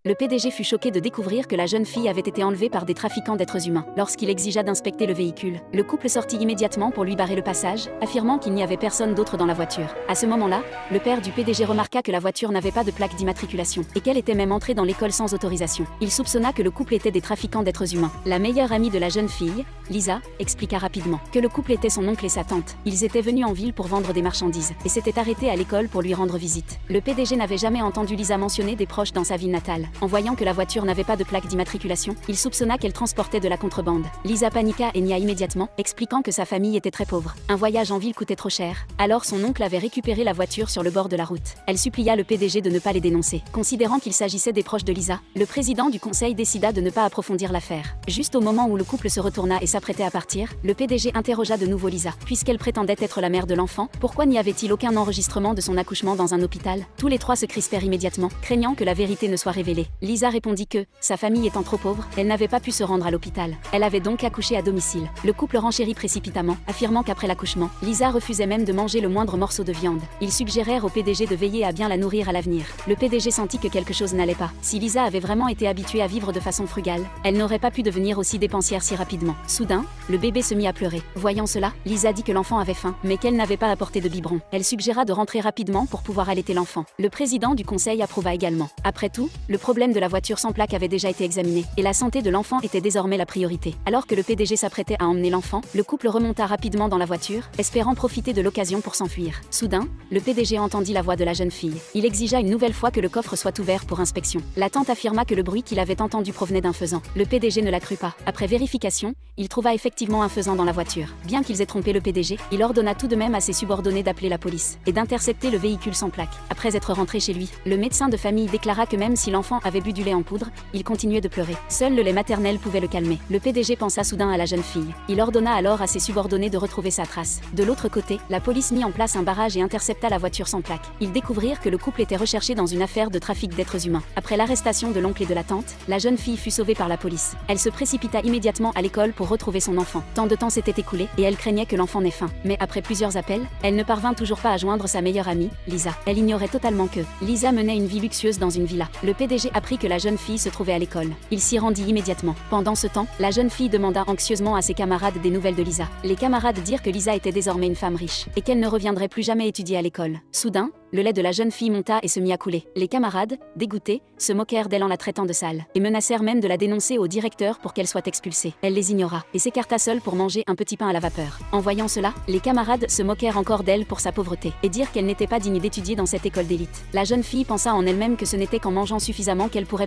Le PDG fut choqué de découvrir que la jeune fille avait été enlevée par des trafiquants d'êtres humains. Lorsqu'il exigea d'inspecter le véhicule, le couple sortit immédiatement pour lui barrer le passage, affirmant qu'il n'y avait personne d'autre dans la voiture. À ce moment-là, le père du PDG remarqua que la voiture n'avait pas de plaque d'immatriculation et qu'elle était même entrée dans l'école sans autorisation. Il soupçonna que le couple était des trafiquants d'êtres humains. La meilleure amie de la jeune fille, Lisa, expliqua rapidement que le couple était son oncle et sa tante. Ils étaient venus en ville pour vendre des marchandises et s'étaient arrêtés à l'école pour lui rendre visite. Le PDG n'avait jamais entendu Lisa mentionner des proches dans sa ville natale. En voyant que la voiture n'avait pas de plaque d'immatriculation, il soupçonna qu'elle transportait de la contrebande. Lisa paniqua et nia immédiatement, expliquant que sa famille était très pauvre. Un voyage en ville coûtait trop cher. Alors son oncle avait récupéré la voiture sur le bord de la route. Elle supplia le PDG de ne pas les dénoncer. Considérant qu'il s'agissait des proches de Lisa, le président du conseil décida de ne pas approfondir l'affaire. Juste au moment où le couple se retourna et s'apprêtait à partir, le PDG interrogea de nouveau Lisa. Puisqu'elle prétendait être la mère de l'enfant, pourquoi n'y avait-il aucun enregistrement de son accouchement dans un hôpital? Tous les trois se crispèrent immédiatement, craignant que la vérité ne soit révélée. Lisa répondit que, sa famille étant trop pauvre, elle n'avait pas pu se rendre à l'hôpital. Elle avait donc accouché à domicile. Le couple renchérit précipitamment, affirmant qu'après l'accouchement, Lisa refusait même de manger le moindre morceau de viande. Ils suggérèrent au PDG de veiller à bien la nourrir à l'avenir. Le PDG sentit que quelque chose n'allait pas. Si Lisa avait vraiment été habituée à vivre de façon frugale, elle n'aurait pas pu devenir aussi dépensière si rapidement. Soudain, le bébé se mit à pleurer. Voyant cela, Lisa dit que l'enfant avait faim, mais qu'elle n'avait pas apporté de biberon. Elle suggéra de rentrer rapidement pour pouvoir allaiter l'enfant. Le président du conseil approuva également. Après tout, le problème de la voiture sans plaque avait déjà été examiné, et la santé de l'enfant était désormais la priorité. Alors que le PDG s'apprêtait à emmener l'enfant, le couple remonta rapidement dans la voiture, espérant profiter de l'occasion pour s'enfuir. Soudain, le PDG entendit la voix de la jeune fille. Il exigea une nouvelle fois que le coffre soit ouvert pour inspection. La tante affirma que le bruit qu'il avait entendu provenait d'un faisan. Le PDG ne la crut pas. Après vérification, il trouva effectivement un faisan dans la voiture. Bien qu'ils aient trompé le PDG, il ordonna tout de même à ses subordonnés d'appeler la police et d'intercepter le véhicule sans plaque. Après être rentré chez lui, le médecin de famille déclara que même si l'enfant avait bu du lait en poudre, il continuait de pleurer. Seul le lait maternel pouvait le calmer. Le PDG pensa soudain à la jeune fille. Il ordonna alors à ses subordonnés de retrouver sa trace. De l'autre côté, la police mit en place un barrage et intercepta la voiture sans plaque. Ils découvrirent que le couple était recherché dans une affaire de trafic d'êtres humains. Après l'arrestation de l'oncle et de la tante, la jeune fille fut sauvée par la police. Elle se précipita immédiatement à l'école pour retrouver son enfant. Tant de temps s'était écoulé et elle craignait que l'enfant n'ait faim. Mais après plusieurs appels, elle ne parvint toujours pas à joindre sa meilleure amie, Lisa. Elle ignorait totalement que Lisa menait une vie luxueuse dans une villa. Le PDG apprit que la jeune fille se trouvait à l'école. Il s'y rendit immédiatement. Pendant ce temps, la jeune fille demanda anxieusement à ses camarades des nouvelles de Lisa. Les camarades dirent que Lisa était désormais une femme riche et qu'elle ne reviendrait plus jamais étudier à l'école. Soudain, le lait de la jeune fille monta et se mit à couler. Les camarades, dégoûtés, se moquèrent d'elle en la traitant de sale et menacèrent même de la dénoncer au directeur pour qu'elle soit expulsée. Elle les ignora et s'écarta seule pour manger un petit pain à la vapeur. En voyant cela, les camarades se moquèrent encore d'elle pour sa pauvreté et dirent qu'elle n'était pas digne d'étudier dans cette école d'élite. La jeune fille pensa en elle-même que ce n'était qu'en mangeant suffisamment qu'elle pourrait